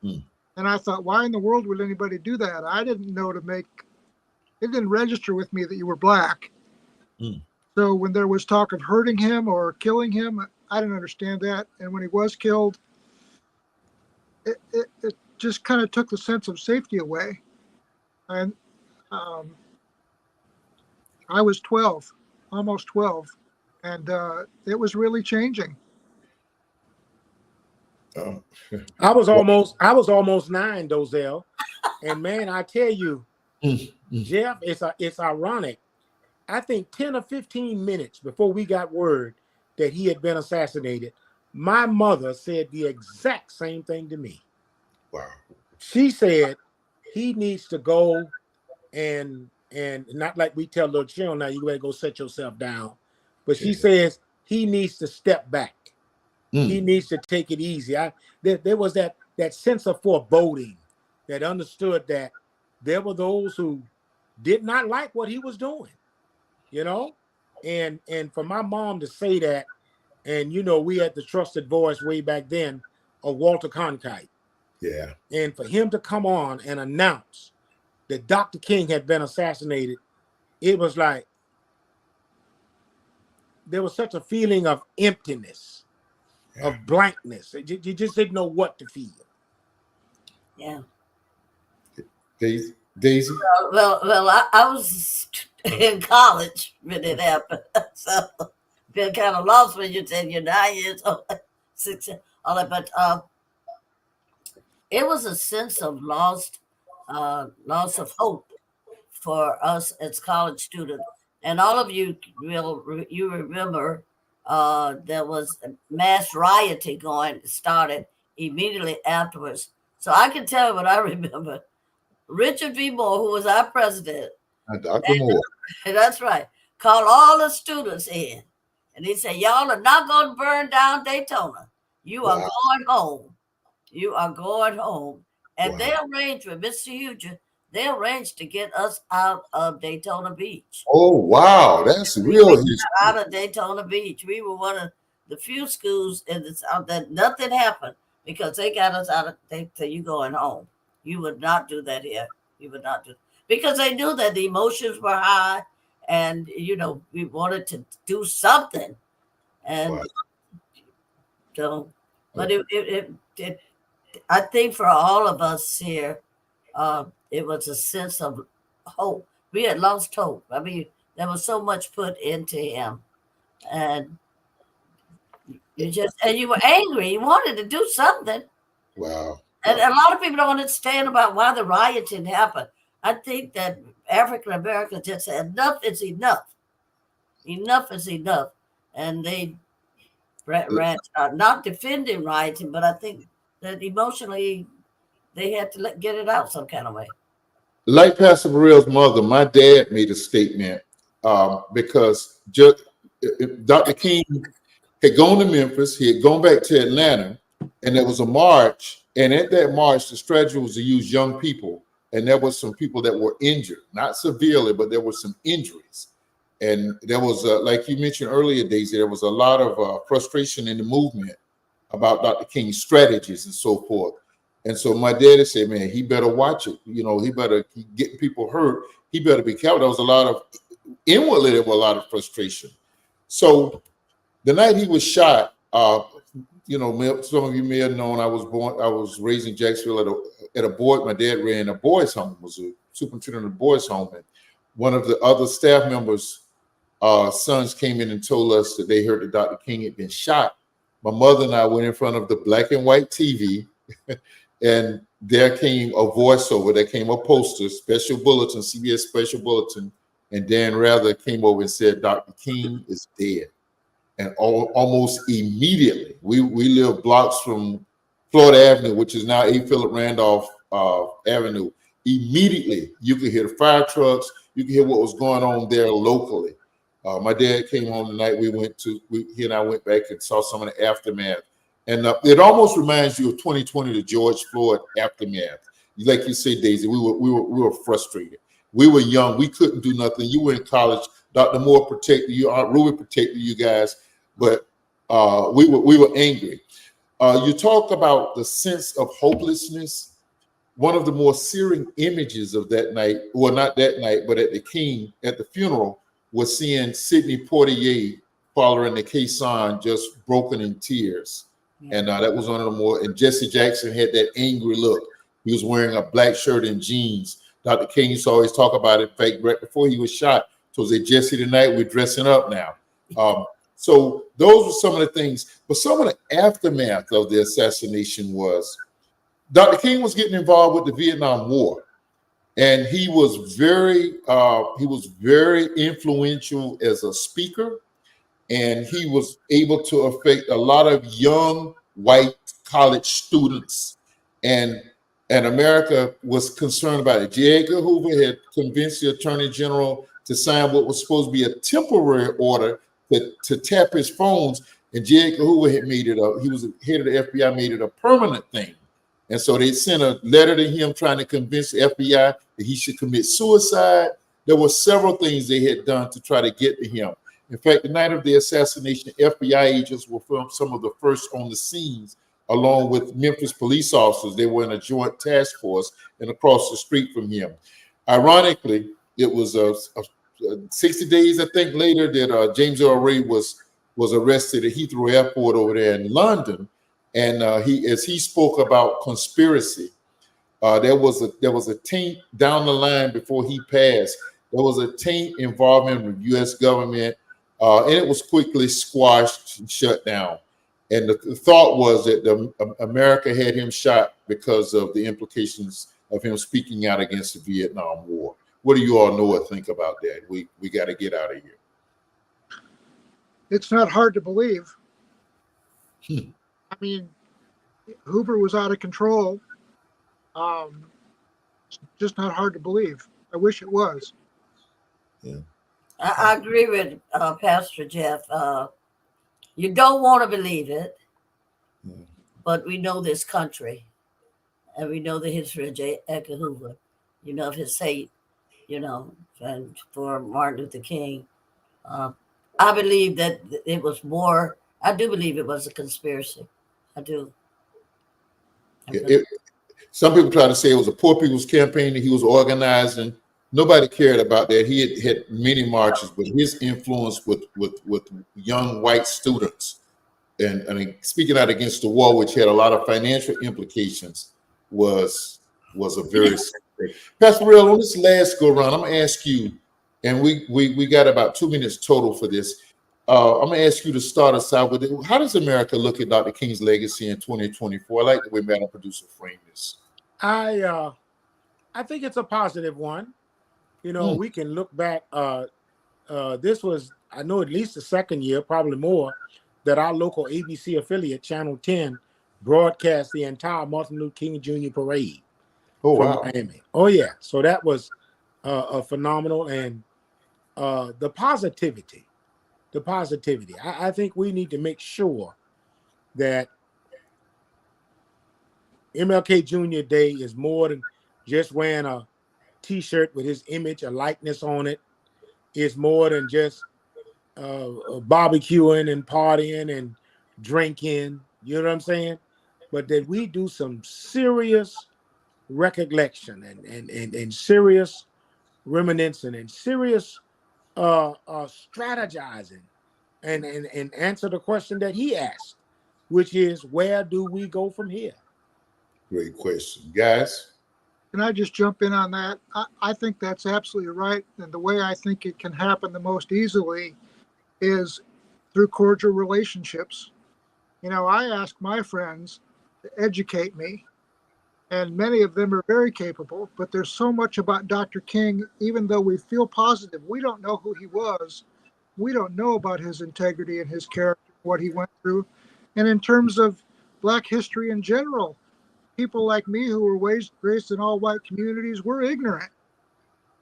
And I thought, why in the world would anybody do that? I didn't know it didn't register with me that you were black. So when there was talk of hurting him or killing him, I didn't understand that. And when he was killed, it just kind of took the sense of safety away. And I was 12, almost 12, and it was really changing. I was almost 9, Dozell, and man, I tell you, Jeff, it's ironic. I think 10 or 15 minutes before we got word that he had been assassinated, my mother said the exact same thing to me. Wow. She said he needs to go and not like we tell little children now, you better go set yourself down, but she says he needs to step back. He needs to take it easy. There was that sense of foreboding that understood that there were those who did not like what he was doing, you know, and for my mom to say that, and you know, we had the trusted voice way back then of Walter Cronkite. Yeah. And for him to come on and announce that Dr. King had been assassinated, it was like there was such a feeling of emptiness, of blankness. You just didn't know what to feel. Yeah. Daisy? Well, I was in college when it happened. So been kind of lost when you said you're 9 years old, 6, all that. But it was a sense of loss of hope for us as college students. And all of you you remember there was a mass rioting started immediately afterwards. So I can tell you what I remember. Richard V. Moore, who was our president, Dr. Moore. that's right, called all the students in. And he said, y'all are not going to burn down Daytona. You are going home. You are going home. And they arranged with Mr. Huger, they arranged to get us out of Daytona Beach. Oh, wow. That's real history. Out of Daytona Beach. We were one of the few schools in the South that nothing happened because they got us out of, they said, you going home. You would not do that here. You would not do it. Because they knew that the emotions were high and, you know, we wanted to do something. And so, but I think for all of us here, it was a sense of hope. We had lost hope. I mean, there was so much put into him. And you were angry. You wanted to do something. Wow. And a lot of people don't understand about why the rioting happened. I think that African Americans just said, enough is enough. Enough is enough. And they ran, not defending rioting, but I think that emotionally they had to get it out some kind of way. Like Pastor Burrell's mother, my dad made a statement because Dr. King had gone to Memphis, he had gone back to Atlanta, and there was a march. And at that march, the strategy was to use young people. And there was some people that were injured, not severely, but there were some injuries. And there was, like you mentioned earlier, Daisy, there was a lot of frustration in the movement about Dr. King's strategies and so forth. And so my daddy said, man, he better watch it. You know, he better get people hurt. He better be careful. There was a lot of, inwardly, there was a lot of frustration. So the night he was shot, you know, some of you may have known I was raised in Jacksonville at a boy. My dad ran a boys' home, was a superintendent of the boys' home. And one of the other staff members' sons came in and told us that they heard that Dr. King had been shot. My mother and I went in front of the black and white TV, and there came a voiceover. There came a poster, special bulletin, CBS special bulletin, and Dan Rather came over and said, Dr. King is dead. And almost immediately, we live blocks from Florida Avenue, which is now A. Philip Randolph Avenue. Immediately, you could hear the fire trucks. You could hear what was going on there locally. My dad came home the night he and I went back and saw some of the aftermath. And it almost reminds you of 2020, the George Floyd aftermath. Like you say, Daisy, we were frustrated. We were young. We couldn't do nothing. You were in college. Dr. Moore protected you. Aunt Ruby protected you guys. But we were angry. You talk about the sense of hopelessness. One of the more searing images of that night, well, not that night, but at the funeral, was seeing Sidney Poitier following the caisson just broken in tears. Yeah. And that was one of the more, and Jesse Jackson had that angry look. He was wearing a black shirt and jeans. Dr. King used to always talk about it. In fact, right before he was shot, so say, Jesse, tonight we're dressing up now. So those were some of the things, but some of the aftermath of the assassination was Dr. King was getting involved with the Vietnam War, and he was very influential as a speaker, and he was able to affect a lot of young white college students, and America was concerned about it. J. Edgar Hoover had convinced the Attorney General to sign what was supposed to be a temporary order to tap his phones, and J. Edgar Hoover had made it he was the head of the FBI, made it a permanent thing. And so they sent a letter to him trying to convince the FBI that he should commit suicide. There were several things they had done to try to get to him. In fact, the night of the assassination, FBI agents were some of the first on the scenes, along with Memphis police officers. They were in a joint task force and across the street from him. Ironically, it was 60 days, I think, later that James Earl Ray was arrested at Heathrow Airport over there in London, and as he spoke about conspiracy, there was a taint down the line before he passed there was a taint involvement with U.S. government, and it was quickly squashed and shut down. And the thought was that America had him shot because of the implications of him speaking out against the Vietnam War. What do you all know or think about that? We got to get out of here. It's not hard to believe. I mean, Hoover was out of control. It's just not hard to believe. I wish it was. Yeah. I agree with Pastor Jeff. You don't want to believe it, but we know this country, and we know the history of J. Edgar Hoover. You know of his hate, and for Martin Luther King. I believe that it was more. I do believe it was a conspiracy. I do. Some people try to say it was a poor people's campaign that he was organizing. Nobody cared about that. He had many marches, but his influence with young white students and speaking out against the war, which had a lot of financial implications, was a very Pastor Burrell, on this last go around, I'm gonna ask you, and we got about 2 minutes total for this. I'm gonna ask you to start us out with it. How does America look at Dr. King's legacy in 2024? I like the way Madam Producer framed this. I think it's a positive one. We can look back. This was, I know, at least the second year, probably more, that our local ABC affiliate, Channel 10, broadcast the entire Martin Luther King Jr. parade from Miami. Oh, yeah. So that was phenomenal. And the positivity. I think we need to make sure that MLK Jr. Day is more than just wearing a T-shirt with his image, a likeness on it. It's more than just barbecuing and partying and drinking. You know what I'm saying? But that we do some serious recollection and serious reminiscing and serious strategizing and answer the question that he asked, which is, where do we go from here? Great question, guys. Can I just jump in on that? I think that's absolutely right. And the way I think it can happen the most easily is through cordial relationships. I ask my friends to educate me, and many of them are very capable, but there's so much about Dr. King, even though we feel positive, we don't know who he was. We don't know about his integrity and his character, what he went through. And in terms of Black history in general, people like me who were raised in all white communities, we're ignorant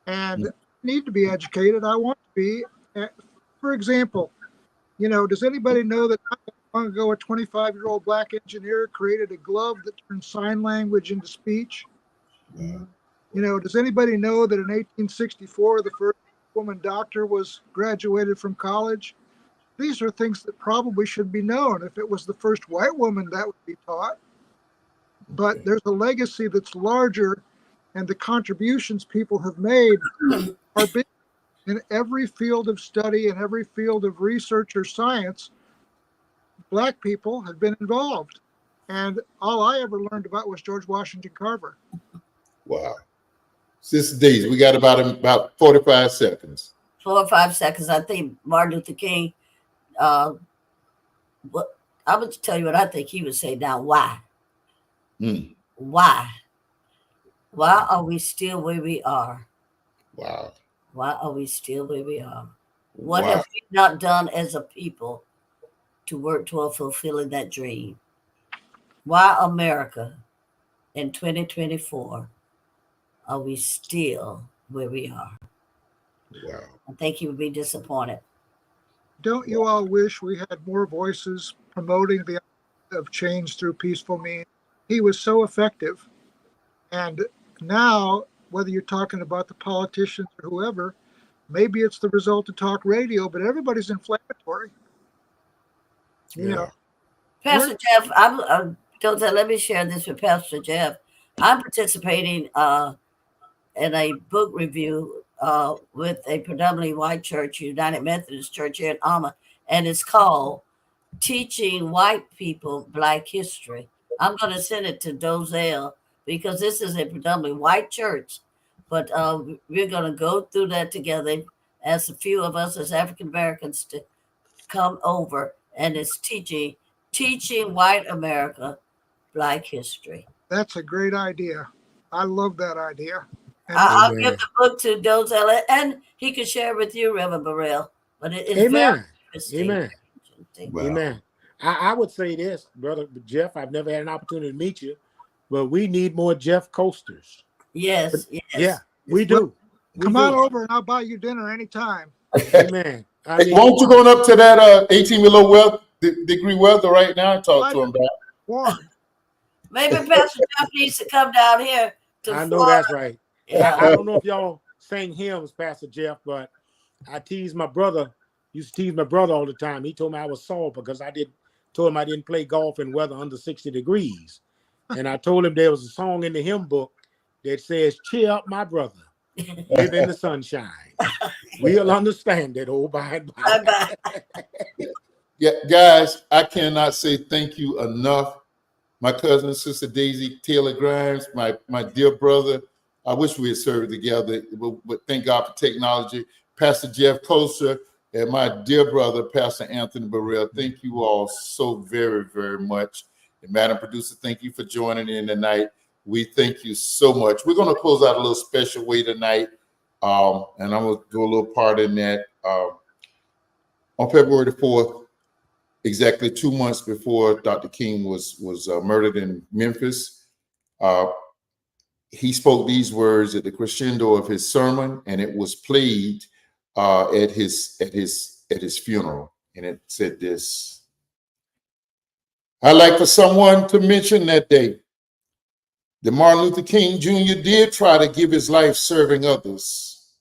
and need to be educated. I want to be. For example, does anybody know that not long ago a 25-year-old Black engineer created a glove that turned sign language into speech? Does anybody know that in 1864 the first woman doctor was graduated from college? These are things that probably should be known. If it was the first white woman, that would be taught. But there's a legacy that's larger, and the contributions people have made are big. In every field of study and every field of research or science, Black people have been involved. And all I ever learned about was George Washington Carver. Wow. Sister Daisy, we got about 45 seconds. 4 or 5 seconds. I think Martin Luther King, I would tell you what I think he would say now. Why? Why? Why are we still where we are? Wow. Why are we still where we are? What have we not done as a people to work toward fulfilling that dream? Why, America, in 2024, are we still where we are? Wow. I think he would be disappointed. Don't you all wish we had more voices promoting the idea of change through peaceful means? He was so effective. And now, whether you're talking about the politicians or whoever, maybe it's the result of talk radio, but everybody's inflammatory. Pastor Jeff, let me share this with Pastor Jeff. I'm participating in a book review with a predominantly white church, United Methodist Church here in Alma, and it's called Teaching White People Black History. I'm going to send it to Dozell because this is a predominantly white church, But we're going to go through that together as a few of us as African Americans to come over, and it's teaching white America Black history. That's a great idea. I love that idea. I'll give the book to Dozell, and he can share with you, Reverend Burrell. But it's very interesting. Amen. Wow. Amen. I would say this, Brother Jeff, I've never had an opportunity to meet you, but we need more Jeff Coesters. Yes. Yeah, we do. Come on over and I'll buy you dinner anytime. Amen. Hey, won't you going up to that 18 below degree weather right now and talk to him about Warm. Maybe Pastor Jeff needs to come down here to I know Florida. that's right. Yeah. I don't know if y'all sing hymns, Pastor Jeff, but I used to tease my brother all the time. He told me I was sore because told him I didn't play golf in weather under 60 degrees. And I told him there was a song in the hymn book that says, "Cheer up, my brother, live in the sunshine. We'll understand it, oh, by and by." Yeah, guys, I cannot say thank you enough. My cousin and sister Daisy Taylor Grimes, my dear brother. I wish we had served together, but thank God for technology. Pastor Jeff Coester and my dear brother, Pastor Anthony Burrell. Thank you all so very, very much. And Madam Producer, thank you for joining in tonight. We thank you so much. We're going to close out a little special way tonight, and I'm going to do a little part in that. On February the 4th, exactly 2 months before Dr. King was murdered in Memphis, he spoke these words at the crescendo of his sermon, and it was played at his funeral. And it said this: "I'd like for someone to mention that day that Martin Luther King Jr. did try to give his life serving others.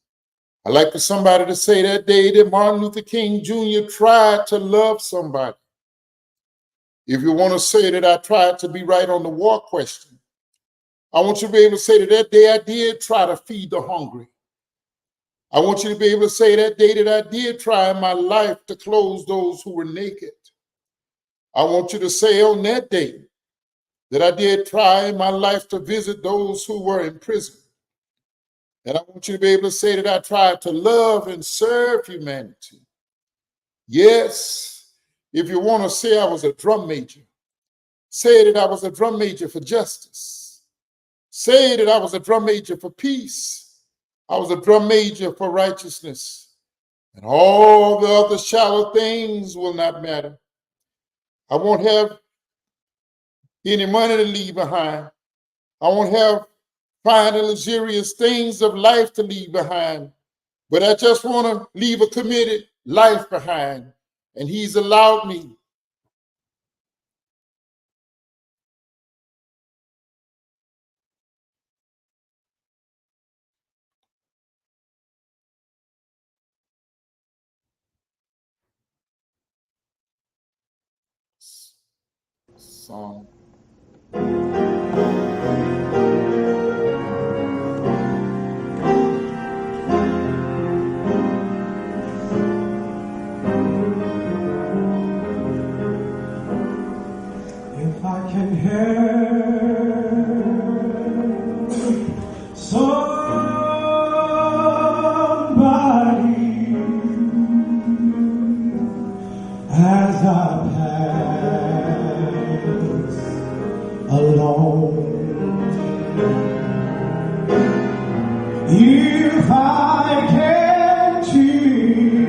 I'd like for somebody to say that day that Martin Luther King Jr. tried to love somebody. If you want to say that I tried to be right on the war question, I want you to be able to say that day I did try to feed the hungry. I want you to be able to say that day that I did try in my life to clothe those who were naked. I want you to say on that day that I did try in my life to visit those who were in prison. And I want you to be able to say that I tried to love and serve humanity. Yes, if you want to say I was a drum major, say that I was a drum major for justice. Say that I was a drum major for peace. I was a drum major for righteousness. And all the other shallow things will not matter. I won't have any money to leave behind. I won't have fine and luxurious things of life to leave behind. But I just want to leave a committed life behind. And he's allowed me song. If I can help somebody as I pass along, if I can cheer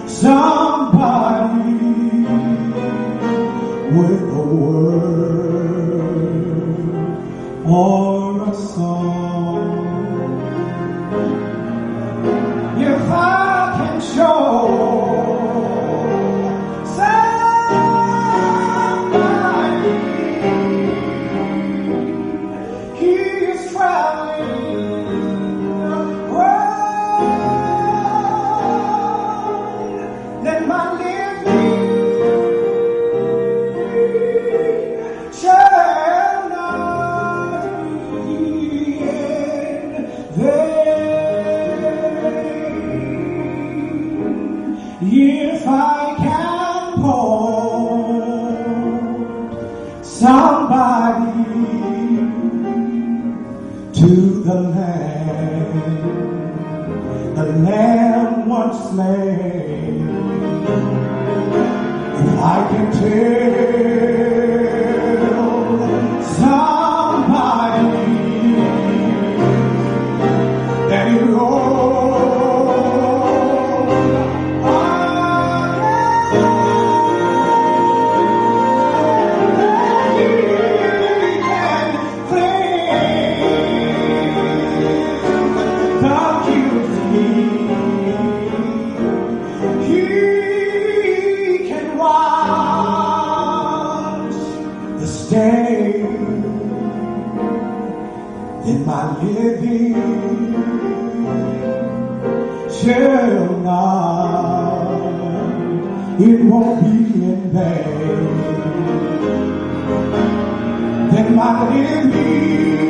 somebody with a word or a song, if I can show somebody he is traveling around, then my living shall not be lamb once slain. If I can tell somebody that it rolled again, he can cleanse the guilty. He can wash the stain in my living shall not, it won't be in vain. Then my living